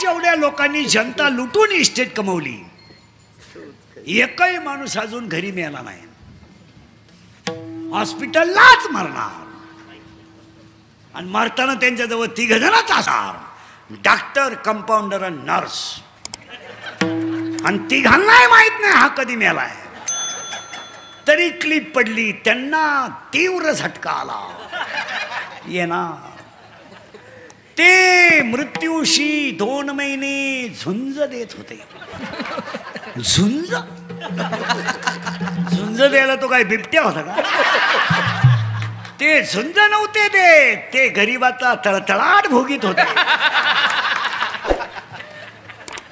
जेवढ्या लोकांनी जनता लुटून इस्टेट कमवली, एकही माणूस अजून घरी मिळाला नाही. हॉस्पिटललाच मरणार आणि मरताना त्यांच्याजवळ 3 जणच असणार, डॉक्टर, कंपाऊंडर आणि नर्स. आणि 3घांनाही माहित नाही हा कधी मेलाय. तरी क्लिप पडली, त्यांना तीव्र झटका आला. येणार ते मृत्यूशी 2 महिने झुंज देत होते. झुंज झुंज द्यायला तो काय बिबट्या होता का? ते झुंज नव्हते ते गरीबाचा तळतळाट भोगीत होते.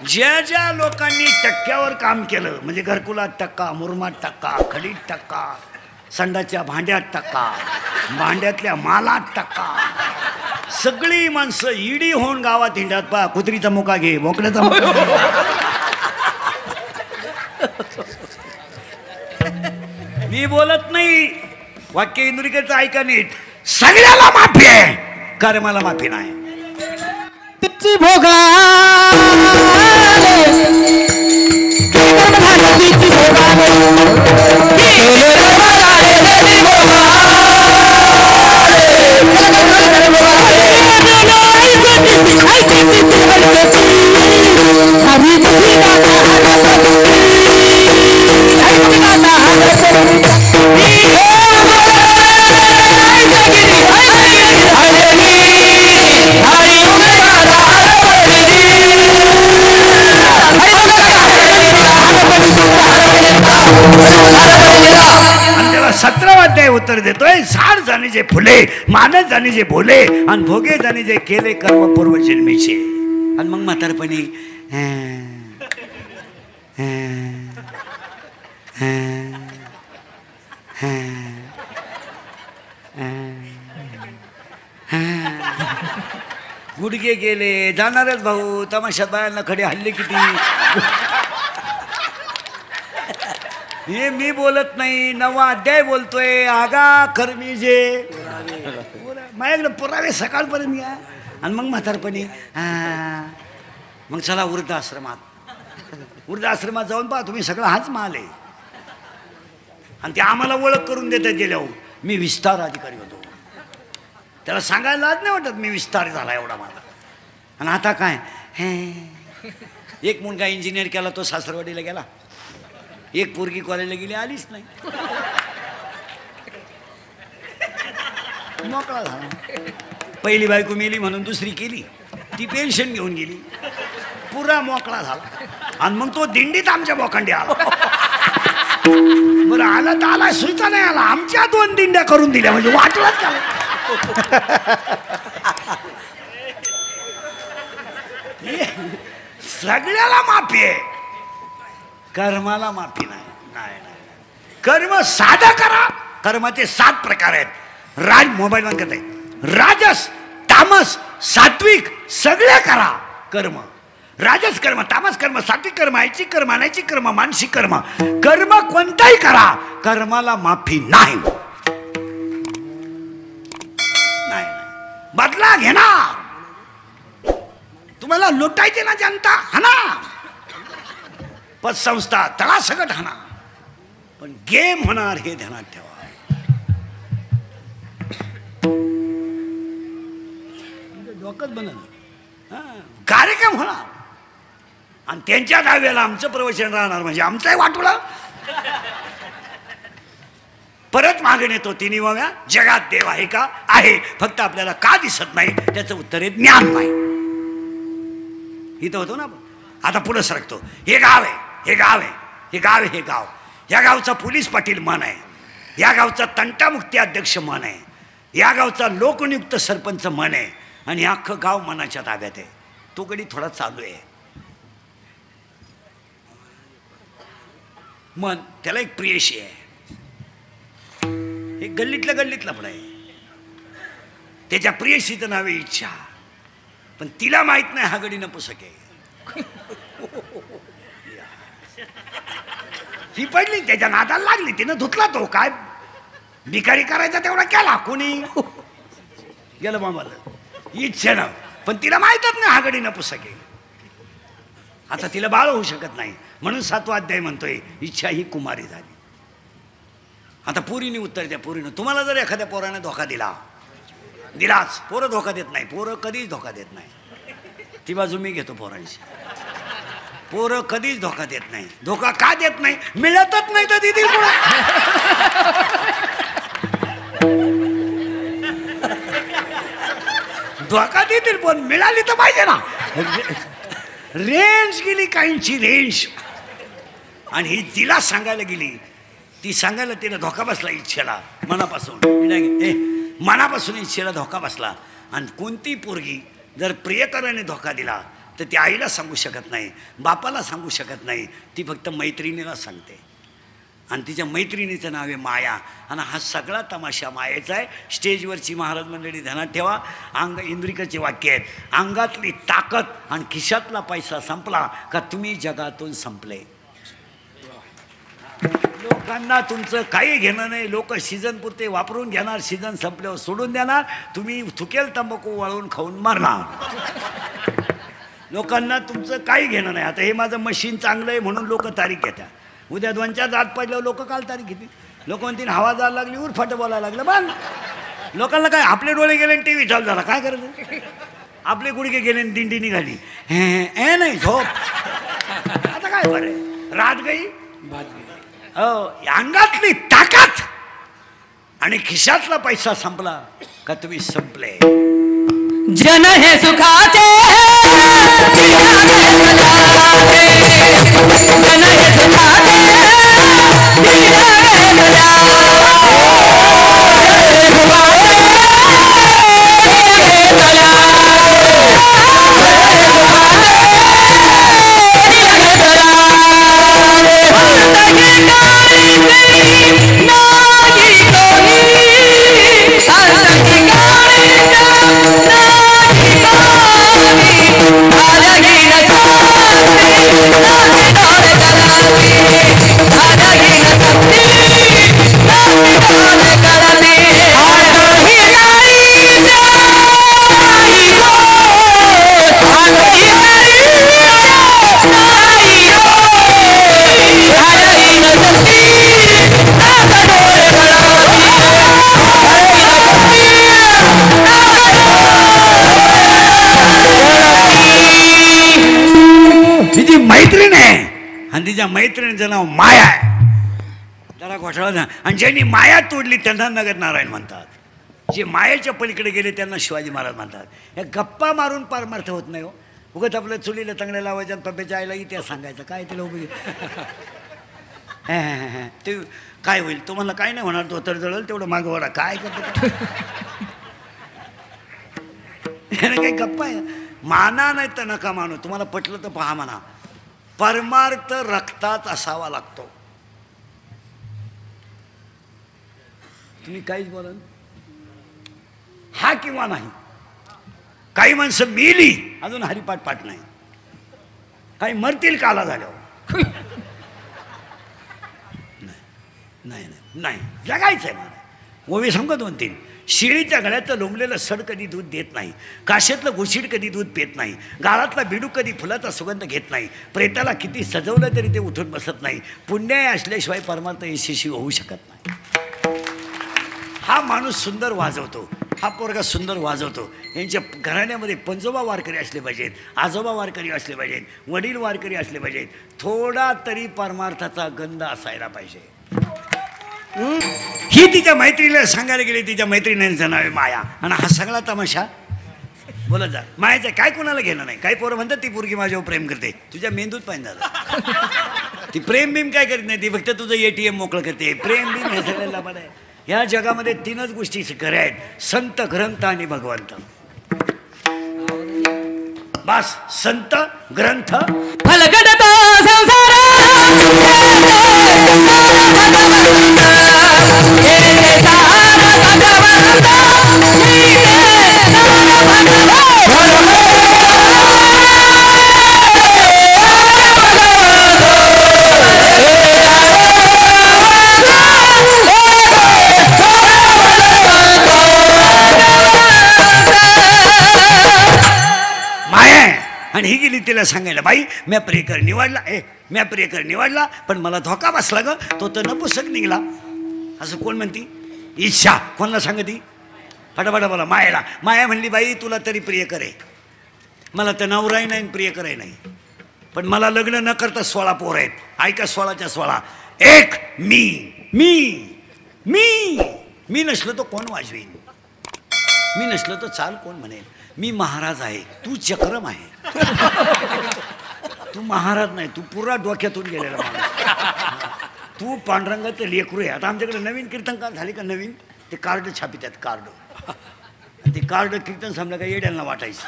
ज्या लोकांनी टक्क्यावर काम केलं, म्हणजे घरकुलात टक्का, मुरमात टक्का, खडीत टक्का, संडाच्या भांड्यात टक्का, भांड्यातल्या मालात टक्का, सगळी माणसं ईडी होऊन गावात हिंडत. पा कुत्रीचा मुका घे, बोकड्याचा मुका. मी बोलत नाही, वाक्य इंदुरीकरचं ऐका नीट. सगळ्याला माफी आहे, कर्माला माफी नाही. त्याला 17वा अध्याय उत्तर देतोय. साड जाणे जे फुले, मानस जाणे जे बोले, आणि भोगे जाणे जे केले कर्म पूर्व जन्मीचे. आणि मग म्हातारपणी गुडघे गेले, जाणारच भाऊ. तमाशात बायांना खडे हल्ले किती. हे मी बोलत नाही, 9वा अध्याय बोलतोय. आगा कर्मी जे माझ्याकडे पुरावे सकाळपर्यंत घ्या. आणि मग म्हातारपणी मग चला वृद्धाश्रमात. वृद्धाश्रमात जाऊन पहा तुम्ही, सगळं हाच माल आहे. आणि ते आम्हाला ओळख करून देतात गेल्यावर. मी विस्तार अधिकारी होतो. त्याला सांगायला लाज नाही वाटत मी विस्तार झाला एवढा माझा. आणि आता काय, एक मुलगा इंजिनियर केला, तो सासरवाडीला गेला. एक पोरगी कॉलेजला गेली, आलीच नाही. मोकळा झाला. पहिली बायको मेली म्हणून दुसरी केली, ती पेन्शन घेऊन गेली, पुरा मोकळा झाला. आणि मग तो दिंडीत आमच्या बोकांडी आला. बरं आला तर आला, सुईचा नाही आला. आमच्या 2 दिंड्या करून दिल्या, म्हणजे वाटलाच त्याला. सगळ्याला माफी आहे, कर्माला माफी नाही. कर्म साधा करा. कर्माचे 7 प्रकार आहेत. मोबाईल बंद करता येईल. राजस, तामस, सात्विक सगळे करा कर्म. राजस कर्म, तामस कर्म, सात्विक कर्म, ऐच्छिक कर्म, अनैच्छिक कर्म, मानसिक कर्म. कर्म कोणताही करा, कर्माला माफी नाही. बदला घेणार. तुम्हाला लुटायचे ना जनता, हाना. पतसंस्था तळासकट हाना, पण गेम होणार हे ध्यानात ठेवा. डोकंच बनलं. कार्यक्रम होणार आणि त्यांच्या डाव्याला आमचं प्रवचन राहणार, म्हणजे आमचाही वाटोळा. परत मागून येतो 3व्या, जगात देव आहे का? आहे, फक्त आपल्याला का दिसत नाही त्याचं उत्तर आहे ज्ञान नाही. इथं होतो ना. आता पुढे सरकतो. हे गाव आहे, हे गाव आहे, हे गाव आहे, हे गाव. या गावचा पोलीस पाटील मन आहे, या गावचा तंटामुक्ती अध्यक्ष मन आहे, या गावचा लोकनियुक्त सरपंच मन आहे, आणि अख्खं गाव मनाच्या ताब्यात आहे. तो गडी थोडा चालू आहे. मन त्याला एक प्रियशी आहे, एक गल्लीतला पण आहे. त्याच्या प्रियशीचं नाव आहे इच्छा, पण तिला माहित नाही हा गडी नपुसक आहे. ती पडली त्याच्या नादाला लागली, तिनं धुतला तो काय भिकारी करायचा तेवढा केला, कोणी गेलं मामाला इच्छेनं, पण तिला माहीतच नाही हागडीनं पुस्तके. आता तिला बाळ होऊ शकत नाही म्हणून 7वा अध्याय म्हणतोय इच्छा ही कुमारी झाली. आता पोरीने उत्तर द्या, पोरीनं तुम्हाला जर एखाद्या पोराने धोका दिलाच, पोरं धोका देत नाही, पोरं कधीच धोका देत नाही. ती बाजू मी घेतो पोरांची, पोरं कधीच धोका देत नाही. धोका का देत नाही? मिळतच नाही तर देतील कोण? धोका देतील पण मिळाली तर पाहिजे ना. रेंज गेली काहींची रेंज, आणि ही तिला सांगायला गेली, ती सांगायला तिला धोका बसला इच्छेला मनापासून, मनापासून इच्छेला धोका बसला. आणि कोणती पोरगी जर प्रियकराने धोका दिला तर ती आईला सांगू शकत नाही, बापाला सांगू शकत नाही, ती फक्त मैत्रिणीला सांगते. आणि तिच्या मैत्रिणीचं नाव आहे माया. आणि हा सगळा तमाशा मायेचा आहे. स्टेजवरची महाराज मंडळी ध्यानात ठेवा, इंद्रिकाचे वाक्य आहेत, अंगातली ताकद आणि खिशातला पैसा संपला का तुम्ही जगातून संपले. लोकांना तुमचं काही घेणं नाही, लोक सीझन पुरते वापरून घेणार, सीझन संपल्यावर सोडून देणार, तुम्ही थुकेल तंबाखू वाळून खाऊन मारणार. लोकांना तुमचं काही घेणं नाही. आता हे माझं मशीन चांगलं आहे म्हणून लोक तारीख घेतात, उद्या 2-4 दात पडल्यावर लोक काल तारीख घेतील. लोक म्हणतील हवा जायला लागली, उरफाट बोलायला लागलं. बघ लोकांना काय, आपले डोळे गेले आणि TV चालू झाला, काय करायचं? आपले गुडघे गेले आणि दिंडी निघाली, हे नाही झोप. आता काय बरं, रात गई हो, अंगातली ताकद आणि खिशातला पैसा संपला का तुम्ही संपले. जन हे सुखाचे जन हे सुखाचे मैत्रीण आहे आणि तिच्या मैत्रिणीचं नाव माया आहे. जरा घोटाळा झाला. आणि ज्यांनी माया तोडली त्यांना नगर नारायण म्हणतात, जे मायाच्या पलीकडे गेले त्यांना शिवाजी महाराज म्हणतात. या गप्पा मारून पारमार्थ होत नाही हो. उगत आपलं चुलीला तंगड्या लावायच्या आणि पप्प्याच्या आईला इतिहास सांगायचा, काय तिला उभी ते काय होईल तुम्हाला काय नाही होणार, तो तर जळल तेवढं मागं वडा काय करतो. काही गप्पा आहे, माना नाही तर नका मानू, तुम्हाला पटलं तर पहा म्हणा. परमार्थ रक्तात असावा लागतो. तुम्ही काहीच बोला हा किंवा नाही. काही माणसं मेली अजून हरिपाठ पाठ नाही, काही मरतील काला झाल्यावर. नाही नाही नाही जगायचंय मला. ओवी सांगतो 2-3. शिळीच्या गळ्याचं लोंबलेलं सड कधी दूध देत नाही, काशेतलं घुशीड कधी दूध पेत नाही, गाळातला बिडूक कधी फुलाचा सुगंध घेत नाही, प्रेताला किती सजवलं तरी ते उठून बसत नाही. पुण्य असल्याशिवाय परमार्थ यशस्वी होऊ शकत नाही. हा माणूस सुंदर वाजवतो, हा पोरगा सुंदर वाजवतो. यांच्या घराण्यामध्ये पंजोबा वारकरी असले पाहिजेत, आजोबा वारकरी असले पाहिजेत, वडील वारकरी असले पाहिजेत, थोडा तरी परमार्थाचा गंध असायला पाहिजे. ही तिच्या मैत्रीला सांगायला गेली, तिच्या मैत्रिणीचं नाव आहे माया. आणि हा सगळा तमाशा बोलत जा. मायाचं काय कोणाला घेणं नाही. काही पोरं म्हणतात ती पोरगी माझ्यावर प्रेम करते, तुझ्या मेंदूत पाहिजे झालं. ती प्रेम बीम काय करत नाही, ती फक्त तुझं ATM मोकळं करते. प्रेम बीम हे सगळं लाभाड आहे. ह्या जगामध्ये 3च गोष्टी खऱ्या आहेत, संत, ग्रंथ आणि भगवंत. बस संत, ग्रंथ, फलगडता संसार गेली तिला सांगायला, बाई म्या प्रियकर निवडला, म्या प्रियकर निवडला, पण मला धोका बसला ग, तो तर नपुसक निघाला. असं कोण म्हणती? इच्छा. कोणाला सांगती? फटाफट बोला. मायाला. माया म्हणली, बाई तुला तरी प्रियकर आहे, मला तर नवराही नाही प्रियकरही नाही, पण मला लग्न न करता 16 पोर आहेत. ऐका, 16च्या 16. एक मी मी मी मी नसलो तो कोण वाजवीन, मी नसलो तो चाल कोण म्हणेल, मी महाराज आहे, तू चक्रम आहे. तू महाराज नाही, तू पुरा डोक्यातून गेलेला माणूस. तू पांडुरंगाचं लेकरू आहे. आता आमच्याकडे नवीन कीर्तनकार झाले का, नवीन ते कार्ड छापितात, कार्ड. ते कार्ड कीर्तन समजा काय येड्यांना वाटायचं,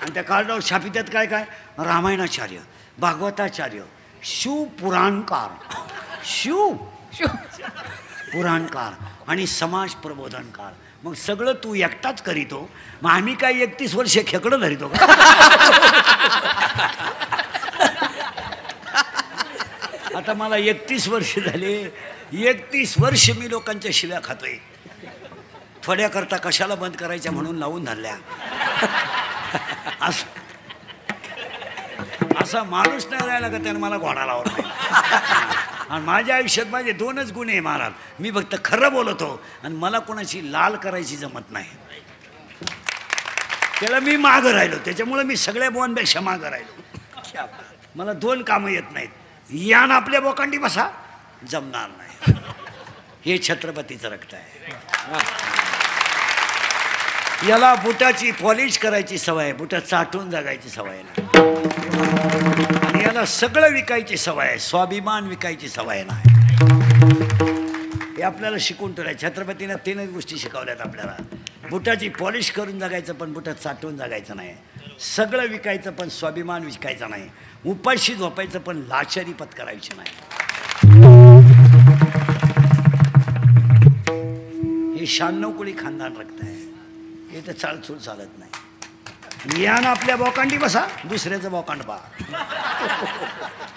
आणि त्या कार्डावर छापितात काय काय, रामायणाचार्य, भागवताचार्य, शिवपुराणकार, शिव पुराणकार आणि समाज प्रबोधनकार. मग सगळं तू एकटाच करीतो, मग आम्ही काय 31 वर्ष खेकडं धरितो का? आता मला 31 वर्ष झाले, 31 वर्ष मी लोकांच्या शिव्या खातोय. थोड्या करता कशाला बंद करायच्या म्हणून लावून धरल्या. असा माणूस नाही राहिला का त्यानं मला घोडा लावला. आणि माझ्या आयुष्यात माझे 2च गुण आहे महाराज, मी फक्त खरं बोलतो आणि मला कोणाची लाल करायची जमत नाही. त्याला मी मागं राहिलो, त्याच्यामुळे मी सगळ्या बोवांपेक्षा मागं राहिलो. मला 2 कामं येत नाहीत, यान आपल्या बोकांडी बसा, जमणार नाही. हे छत्रपतीचं रक्त आहे. याला बुटाची पॉलिश करायची सवय, बुटा चाटून जगायची सवय नाही, आणि याला सगळं विकायची सवय आहे, स्वाभिमान विकायची सवय नाही. हे आपल्याला शिकून ठेवलंय. छत्रपतीने 3च गोष्टी शिकवल्यात आपल्याला. बुटाची पॉलिश करून जगायचं, पण बुटात चाटून जगायचं नाही. सगळं विकायचं, पण स्वाभिमान विकायचा नाही. उपाशी झोपायचं, पण लाचारी पत्करायची नाही. हे 96 कोळी खानदान रक्त आहे. हे तर चालचूल चालत नाही. यानं आपल्या बोकांडी बसा, दुसऱ्याचं बोकांड पहा.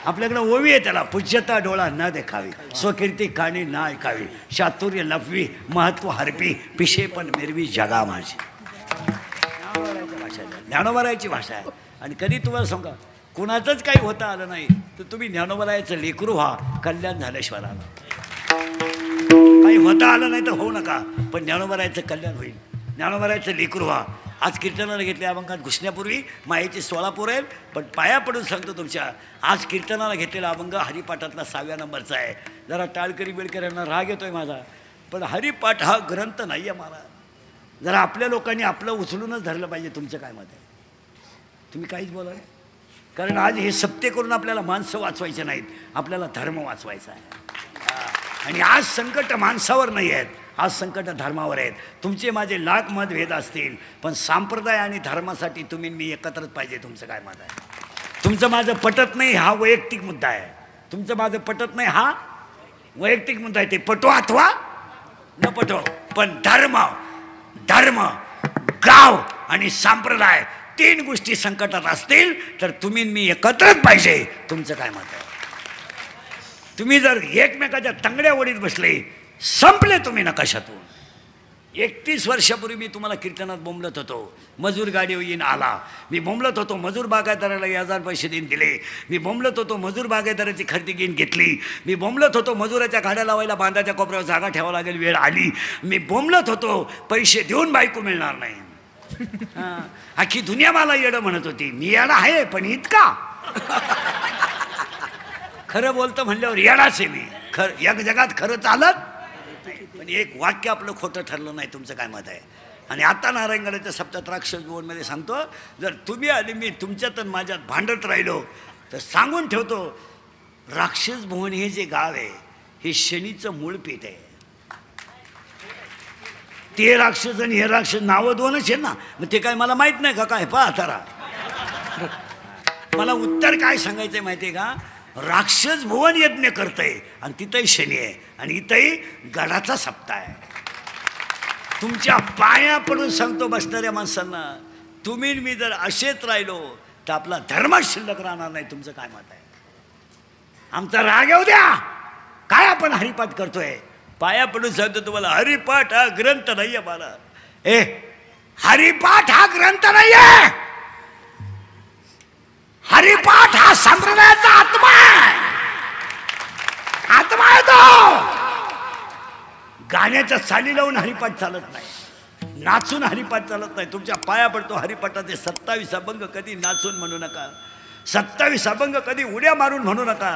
आपल्याकडे ओवी आहे त्याला, पूज्यता डोळा न देखावी, स्वकीर्ती काणी ना ऐकावी, चातुर्य लपवी, महत्व हरपी, पिशे पण मिरवी जगा माझी. ज्ञानोबरायची भाषा आहे. आणि कधी तुम्हाला सांगा, कुणाचंच काही होता आलं नाही तर तुम्ही ज्ञानोबरायचं लेकरू व्हा, कल्याण झाल्याशिवाय आलं. काही होता आलं नाही तर होऊ नका, पण ज्ञानोबरायचं कल्याण होईल. ज्ञानोबरायचं लेकरू व्हा. आज कीर्तनाला घेतल्या अभंगात घुसण्यापूर्वी मायेचे 16 पोरं आहेत, पण पाया पडून सांगतो तुमच्या, आज कीर्तनाला घेतलेला अभंग हरिपाठातला 6व्या नंबरचा आहे. जरा टाळकरी बिळकरी यांना राग येतोय माझा, पण हरिपाठ हा ग्रंथ नाही आहे मला. जरा आपल्या लोकांनी आपलं उचलूनच धरलं पाहिजे. तुमचं काय मत आहे? तुम्ही काहीच बोला, कारण आज हे सत्य करून आपल्याला माणसं वाचवायचे नाहीत, आपल्याला धर्म वाचवायचा आहे. आणि आज संकट माणसावर नाही आहेत, आज संकट धर्मावर आहेत. तुमचे माझे लाख मतभेद असतील, पण संप्रदाय आणि धर्मासाठी तुम्ही मी एकत्रच पाहिजे. तुमचं काय मत आहे? तुमचं माझं पटत नाही हा वैयक्तिक मुद्दा आहे. तुमचं माझं पटत नाही हा वैयक्तिक मुद्दा आहे. ते पटो अथवा न पटो, पण धर्म, धर्म, गाव आणि संप्रदाय 3 गोष्टी संकटात असतील तर तुम्ही मी एकत्रच पाहिजे. तुमचं काय मत आहे? तुम्ही जर एकमेकाच्या तंगड्या ओढीत बसले, संपले तुम्ही नकाशातून. 31 वर्षापूर्वी मी तुम्हाला कीर्तनात बोंबलत होतो, मजूर गाडी येईन आला. मी बोंबलत होतो, मजूर बागायतदाराला 1000 पैसे देऊन दिले. मी बोंबलत होतो, मजूर बागायतदाराची खरेदी घेऊन घेतली. मी बोंबलत होतो, मजुराच्या गाड्या लावायला बांधाच्या कोपऱ्यावर जागा ठेवावं लागेल, वेळ आली. मी बोंबलत होतो, पैसे देऊन बायको मिळणार नाही. अख्खी दुनिया मला येडं म्हणत होती. मी येडा आहे, पण इतका खरं बोलतं म्हणल्यावर येडाच आहे मी. या जगात खरं चालत, पण एक वाक्य आपलं खोटं ठरलं नाही. तुमचं काय मत आहे? आणि आता नारायणगडाच्या सप्तात राक्षस भुवनमध्ये सांगतो, जर तुम्ही आले मी तुमच्यात माझ्यात भांडत राहिलो तर सांगून ठेवतो, राक्षस भुवन हे जे गाव आहे हे शनीचं मूळ पीठ आहे. ते राक्षस आणि हे राक्षस नावं 2च आहे ना, मग ते काय मला माहित नाही का? काय पहा तारा, मला उत्तर काय सांगायचंय माहितीये का? राक्षस भुवन यज्ञ करतंय आणि तिथंही शनी आहे आणि इथंही गडाचा सप्ताह आहे. तुमच्या पाया पडून सांगतो बसणाऱ्या माणसांना, तुम्ही मी जर असेच राहिलो तर आपला धर्म शिल्लक राहणार नाही. तुमचं काय मत आहे? आमचा राग येऊ द्या, काय आपण हरिपाठ करतोय? पाया पडून सांगतो तुम्हाला, हरिपाठ हा ग्रंथ नाहीये मला. हरिपाठ हा ग्रंथ नाहीये. हरिपाठ हा संप्रदायाचा आत्मा आहे. आत्मा आहे तो. गाण्याच्या चाली लावून हरिपाठ चालत नाही, नाचून हरिपाठ चालत नाही. तुमच्या पाया पडतो हरिपाठाचे 27 अभंग कधी नाचून म्हणू नका, 27 अभंग कधी उड्या मारून म्हणू नका,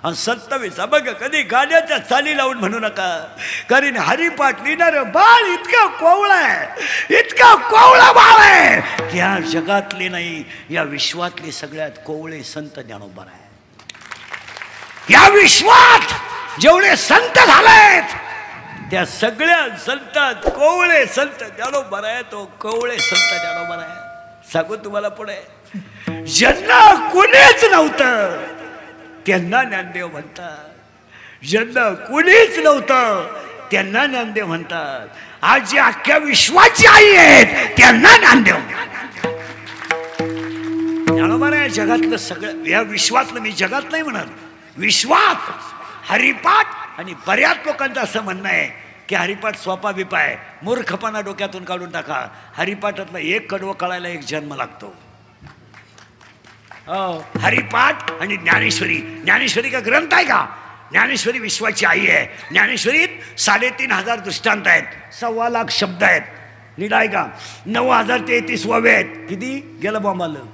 आणि 27 अभंग कधी गाण्याच्या चाली लावून म्हणू नका. कारण हरिपाठ लिहिणार बाळ इतका कोवळा आहे, इतका कोवळा बाळ आहे की या जगातले नाही या विश्वातले सगळ्यात कोवळे संत ज्ञानोबा आहे. या विश्वात जेवढे संत झालेत त्या सगळ्या संतात कोवळे संत ज्ञानोबा आहे. तो कोवळे संत ज्ञानोबा आहे. सांगू तुम्हाला पुढे, ज्यांना कुणीच नव्हतं त्यांना ज्ञानदेव म्हणतात. ज्यांना कुणीच नव्हतं त्यांना ज्ञानदेव म्हणतात. आज जे अख्ख्या विश्वाची आई आहेत त्यांना ज्ञानदेव. ज्ञानोबा आहे जगातलं सगळं. या विश्वातलं, मी जगात नाही म्हणत, विश्वात हरिपाठ. आणि बऱ्याच लोकांचं असं म्हणणं आहे की हरिपाठ सोपा बिपा आहे. मूर्खपणा डोक्यातून काढून टाका. हरिपाठातलं एक कडवं कळायला एक जन्म लागतो. हरिपाठ आणि ज्ञानेश्वरी. ज्ञानेश्वरी का ग्रंथ आहे का? ज्ञानेश्वरी विश्वाची आई आहे. ज्ञानेश्वरीत 3500 दृष्टांत आहेत, 1.25 लाख शब्द आहेत. नीट आहे का? 9033 ओव्या आहेत. किती गेलं बॉम्बाला?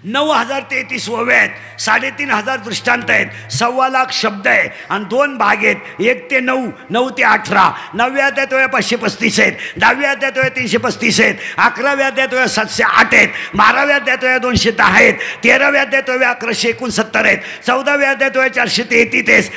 9033 ओव्या आहेत, 3500 दृष्टांत आहेत, 1.25 लाख शब्द आहे, आणि 2 भाग आहेत, 1 ते 9, 9 ते 18. 9व्या अध्यायात 535 आहेत, 10व्या अध्यायात 335 आहेत, 11व्या अध्यायात 708 आहेत, 12व्या अध्यायात 210 आहेत, 13व्या अध्यायात 1169 आहेत, 14व्या अध्यायात 433,